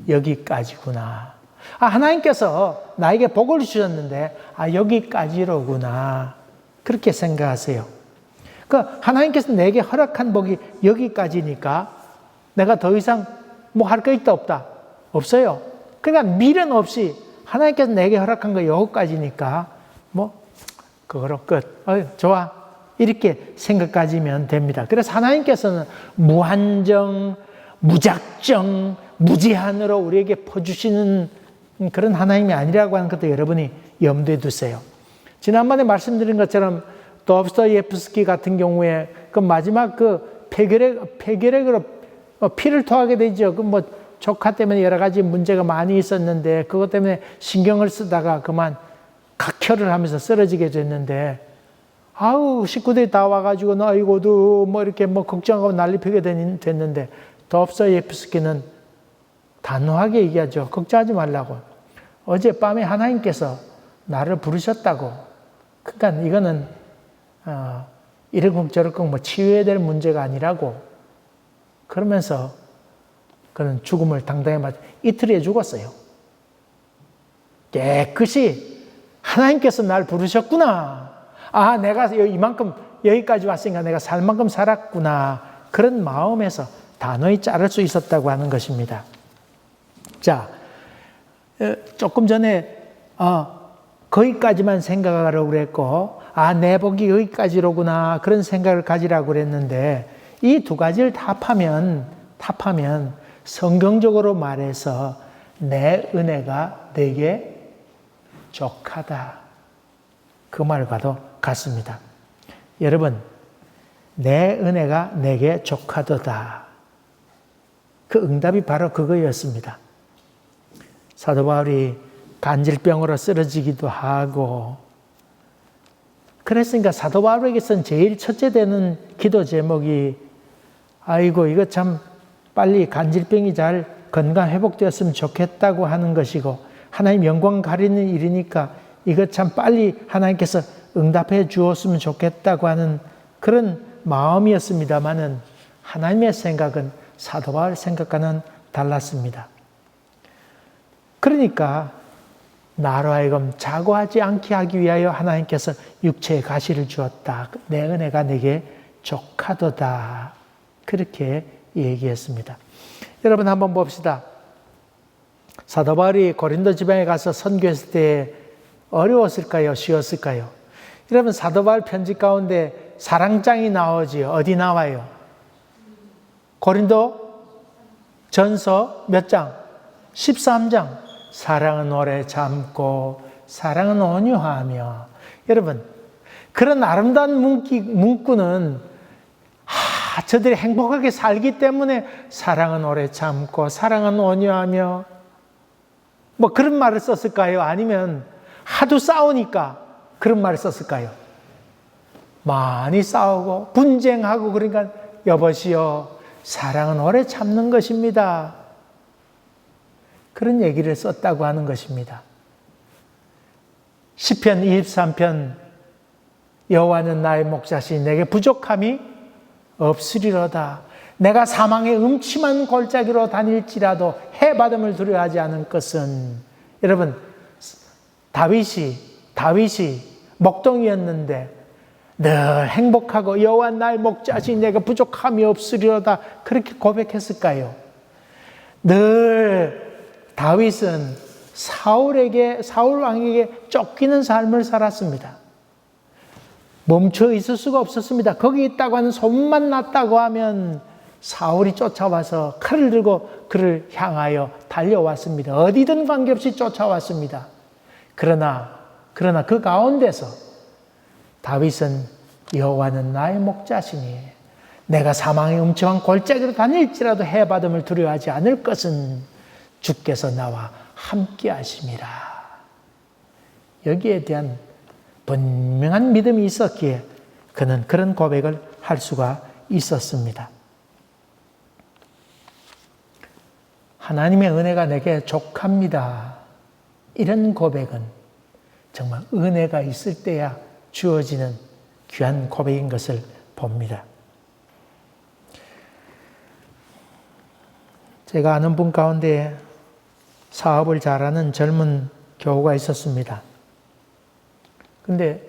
여기까지구나. 하나님께서 나에게 복을 주셨는데 여기까지로구나. 그렇게 생각하세요. 하나님께서 내게 허락한 복이 여기까지니까 내가 더 이상 뭐 할 거 있다 없다? 없어요. 그러니까 미련 없이 하나님께서 내게 허락한 거 여기까지니까 그거로 끝. 좋아. 이렇게 생각 가지면 됩니다. 그래서 하나님께서는 무한정, 무작정, 무제한으로 우리에게 퍼주시는 그런 하나님이 아니라고 하는 것도 여러분이 염두에 두세요. 지난번에 말씀드린 것처럼 도스토옙스키 같은 경우에 그 마지막 폐결핵으로 피를 토하게 되죠. 조카 때문에 여러 가지 문제가 많이 있었는데 그것 때문에 신경을 쓰다가 그만 각혈을 하면서 쓰러지게 됐는데 식구들이 다 와가지고 아이고도 이렇게 걱정하고 난리 피게 됐는데 도스토옙스키는 단호하게 얘기하죠. 걱정하지 말라고. 어젯밤에 하나님께서 나를 부르셨다고. 그러니까 이거는 이러고 저러고 치유해야 될 문제가 아니라고. 그러면서 그는 죽음을 당당히 맞아 이틀에 죽었어요. 깨끗이 하나님께서 날 부르셨구나. 내가 이만큼 여기까지 왔으니까 내가 살 만큼 살았구나. 그런 마음에서 단호히 자를 수 있었다고 하는 것입니다. 자, 조금 전에 거기까지만 생각하라고 그랬고 내 복이 여기까지로구나 그런 생각을 가지라고 그랬는데 이 두 가지를 합하면 성경적으로 말해서 내 은혜가 내게 족하다. 그 말과도 같습니다. 여러분, 내 은혜가 내게 족하도다. 그 응답이 바로 그거였습니다. 사도 바울이 간질병으로 쓰러지기도 하고 그랬으니까 사도 바울에게서는 제일 첫째 되는 기도 제목이 이거 참 빨리 간질병이 잘 건강 회복되었으면 좋겠다고 하는 것이고 하나님 영광 가리는 일이니까 이것 참 빨리 하나님께서 응답해 주었으면 좋겠다고 하는 그런 마음이었습니다마는 하나님의 생각은 사도 바울 생각과는 달랐습니다. 그러니까 나로 하여금 자고하지 않게 하기 위하여 하나님께서 육체의 가시를 주었다. 내 은혜가 내게 족하도다. 그렇게 얘기했습니다. 여러분 한번 봅시다. 사도 바울이 고린도 지방에 가서 선교했을 때 어려웠을까요? 쉬웠을까요? 여러분 사도 바울 편지 가운데 사랑장이 나오지요. 어디 나와요? 고린도 전서 몇 장? 13장. 사랑은 오래 참고 사랑은 온유하며. 여러분 그런 아름다운 문구는 저들이 행복하게 살기 때문에 사랑은 오래 참고 사랑은 온유하며 뭐 그런 말을 썼을까요? 아니면 하도 싸우니까 그런 말을 썼을까요? 많이 싸우고 분쟁하고 그러니까 여보시오 사랑은 오래 참는 것입니다. 그런 얘기를 썼다고 하는 것입니다. 시편 23편 여호와는 나의 목자시니 내게 부족함이 없으리로다. 내가 사망의 음침한 골짜기로 다닐지라도 해받음을 두려워하지 않은 것은. 여러분 다윗이 목동이었는데 늘 행복하고 여호와 나의 목자시니 내가 부족함이 없으리로다 그렇게 고백했을까요? 늘 다윗은 사울 왕에게 쫓기는 삶을 살았습니다. 멈춰 있을 수가 없었습니다. 거기 있다고 하는 소문만 났다고 하면 사울이 쫓아와서 칼을 들고 그를 향하여 달려왔습니다. 어디든 관계없이 쫓아왔습니다. 그러나 그 가운데서 다윗은 여호와는 나의 목자시니 내가 사망의 음침한 골짜기로 다닐지라도 해받음을 두려워하지 않을 것은 주께서 나와 함께 하심이라. 여기에 대한 분명한 믿음이 있었기에 그는 그런 고백을 할 수가 있었습니다. 하나님의 은혜가 내게 족합니다. 이런 고백은 정말 은혜가 있을 때야 주어지는 귀한 고백인 것을 봅니다. 제가 아는 분 가운데 사업을 잘하는 젊은 교우가 있었습니다. 근데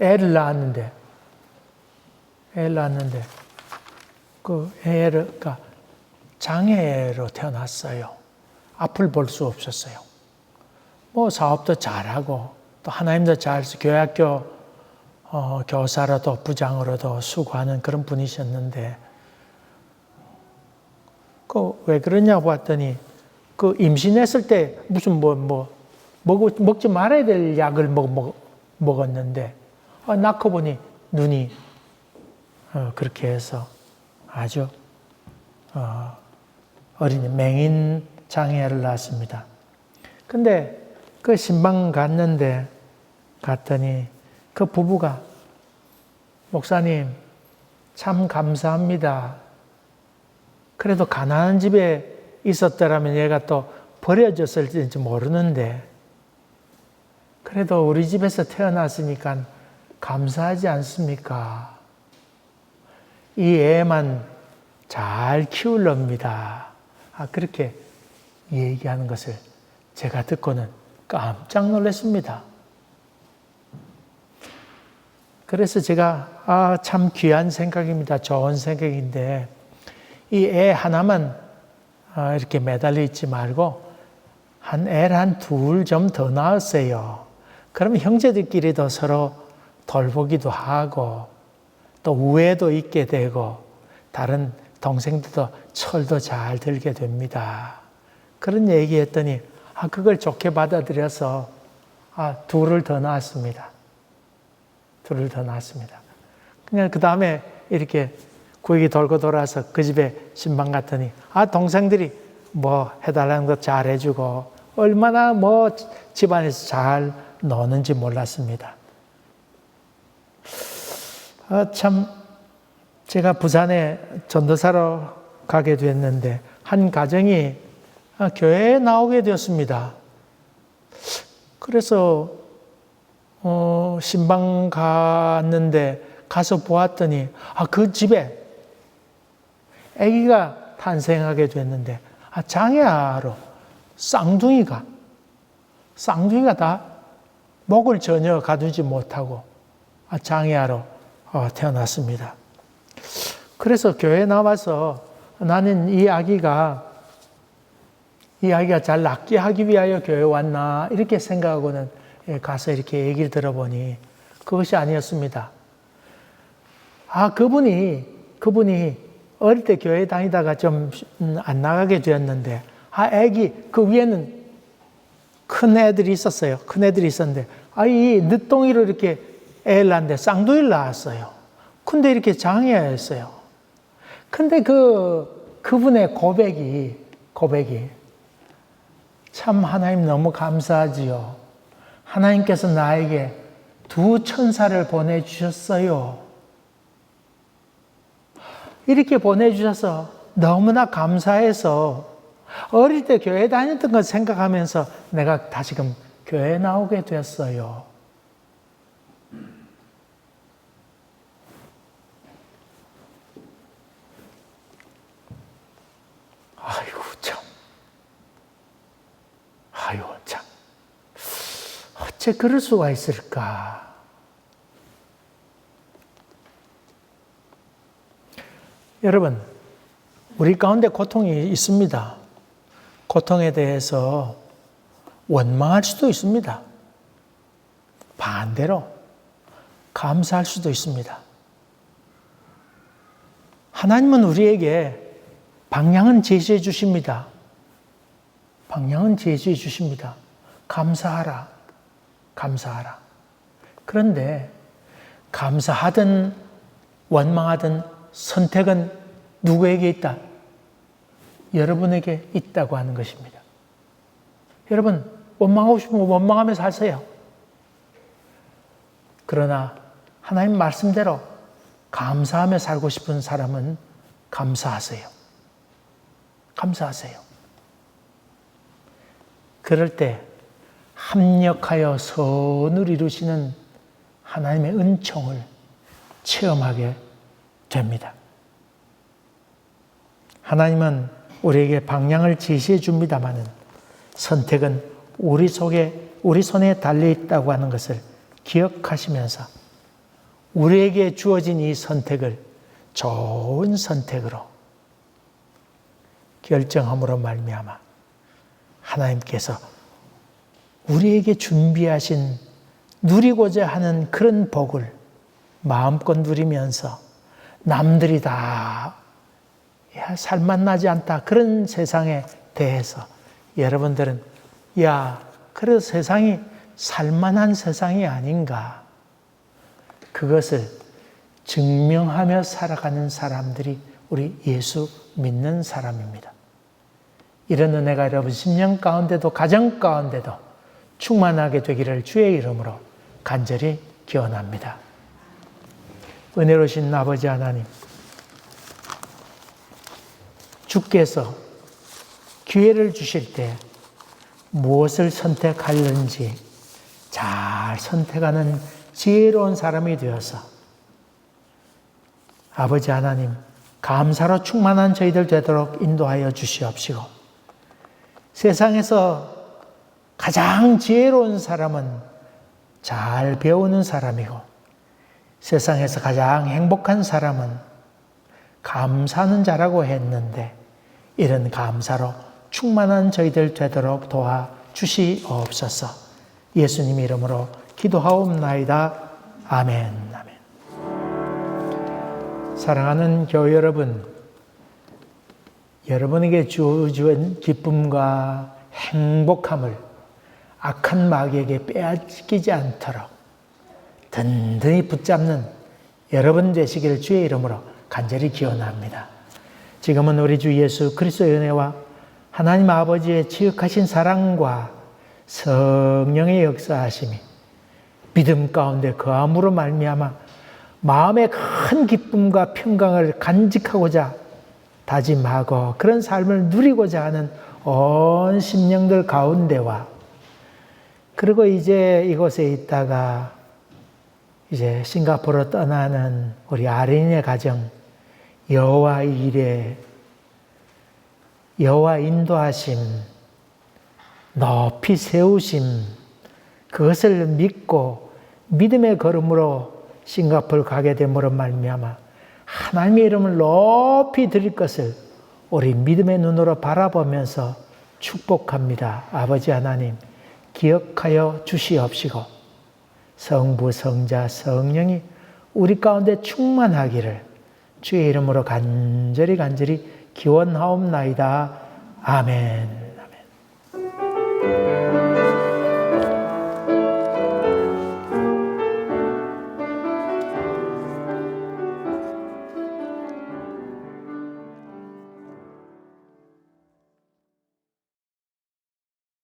애를 낳았는데 그 애가 장애로 태어났어요. 앞을 볼 수 없었어요. 뭐 사업도 잘하고 또 하나님도 잘 교회학교 교사로도 부장으로도 수고하는 그런 분이셨는데 왜 그러냐고 봤더니 그 임신했을 때 무슨 먹지 말아야 될 약을 먹었는데 낳고 보니 눈이 그렇게 해서 아주 어린이 맹인 장애를 낳았습니다. 근데 그 신방 갔더니 그 부부가 목사님 참 감사합니다. 그래도 가난한 집에 있었더라면 얘가 또 버려졌을지 모르는데 그래도 우리 집에서 태어났으니까 감사하지 않습니까? 이 애만 잘 키울랍니다. 그렇게 얘기하는 것을 제가 듣고는 깜짝 놀랐습니다. 그래서 제가 참 귀한 생각입니다. 좋은 생각인데 이 애 하나만 이렇게 매달려 있지 말고 애를 한 둘 좀 더 낳으세요. 그러면 형제들끼리도 서로 돌보기도 하고 또 우애도 있게 되고 다른 동생들도 철도 잘 들게 됩니다. 그런 얘기했더니 그걸 좋게 받아들여서 둘을 더 낳았습니다. 그냥 그 다음에 이렇게 구역이 돌고 돌아서 그 집에 신방 갔더니 동생들이 뭐 해달라는 거 잘 해주고 얼마나 집안에서 잘 노는지 몰랐습니다. 참 제가 부산에 전도사로 가게 됐는데 한 가정이 교회에 나오게 되었습니다. 그래서 신방 갔는데 가서 보았더니 그 집에 아기가 탄생하게 됐는데 장애아로 쌍둥이가 다 목을 전혀 가두지 못하고 장애아로 태어났습니다. 그래서 교회에 나와서 나는 이 아기가 잘 낫게 하기 위하여 교회에 왔나 이렇게 생각하고는 가서 이렇게 얘기를 들어보니 그것이 아니었습니다. 그분이 어릴 때 교회 다니다가 좀 안 나가게 되었는데 애기 그 위에는 큰 애들이 있었어요. 큰 애들이 있었는데 이 늦둥이로 이렇게 애를 낳았는데 쌍둥이를 낳았어요. 근데 이렇게 장애였어요. 근데 그분의 고백이 참 하나님 너무 감사하지요. 하나님께서 나에게 두 천사를 보내주셨어요. 이렇게 보내주셔서 너무나 감사해서 어릴 때 교회 다녔던 걸 생각하면서 내가 다시금 교회에 나오게 됐어요. 아이고 참. 어째 그럴 수가 있을까? 여러분, 우리 가운데 고통이 있습니다. 고통에 대해서 원망할 수도 있습니다. 반대로 감사할 수도 있습니다. 하나님은 우리에게 방향은 제시해 주십니다. 감사하라. 그런데 감사하든 원망하든 선택은 누구에게 있다? 여러분에게 있다고 하는 것입니다. 여러분, 원망하고 싶으면 원망하며 사세요. 그러나 하나님 말씀대로 감사하며 살고 싶은 사람은 감사하세요. 그럴 때 합력하여 선을 이루시는 하나님의 은총을 체험하게 됩니다. 하나님은 우리에게 방향을 제시해 줍니다마는 선택은 우리 손에 달려 있다고 하는 것을 기억하시면서 우리에게 주어진 이 선택을 좋은 선택으로 결정함으로 말미암아 하나님께서 우리에게 준비하신 누리고자 하는 그런 복을 마음껏 누리면서 남들이 다 살맛나지 않다 그런 세상에 대해서 여러분들은 그래도 세상이 살만한 세상이 아닌가 그것을 증명하며 살아가는 사람들이 우리 예수 믿는 사람입니다. 이런 은혜가 여러분 심령 가운데도 가정 가운데도 충만하게 되기를 주의 이름으로 간절히 기원합니다. 은혜로우신 아버지 하나님, 주께서 기회를 주실 때 무엇을 선택하는지 잘 선택하는 지혜로운 사람이 되어서 아버지 하나님, 감사로 충만한 저희들 되도록 인도하여 주시옵시고 세상에서 가장 지혜로운 사람은 잘 배우는 사람이고 세상에서 가장 행복한 사람은 감사하는 자라고 했는데 이런 감사로 충만한 저희들 되도록 도와주시옵소서. 예수님 이름으로 기도하옵나이다. 아멘. 사랑하는 교회 여러분, 여러분에게 주어진 기쁨과 행복함을 악한 마귀에게 빼앗기지 않도록 든든히 붙잡는 여러분 되시기를 주의 이름으로 간절히 기원합니다. 지금은 우리 주 예수 그리스도의 은혜와 하나님 아버지의 지극하신 사랑과 성령의 역사하심이 믿음 가운데 거함으로 말미암아 마음의 큰 기쁨과 평강을 간직하고자 다짐하고 그런 삶을 누리고자 하는 온 심령들 가운데와 그리고 이제 이곳에 있다가 이제 싱가포르로 떠나는 우리 아린의 가정 여호와 이래 여호와 인도하심 높이 세우심 그것을 믿고 믿음의 걸음으로 싱가포르 가게 됨으로 말미암아 하나님의 이름을 높이 드릴 것을 우리 믿음의 눈으로 바라보면서 축복합니다. 아버지 하나님 기억하여 주시옵시고 성부 성자 성령이 우리 가운데 충만하기를 주의 이름으로 간절히 기원하옵나이다. 아멘. 아멘.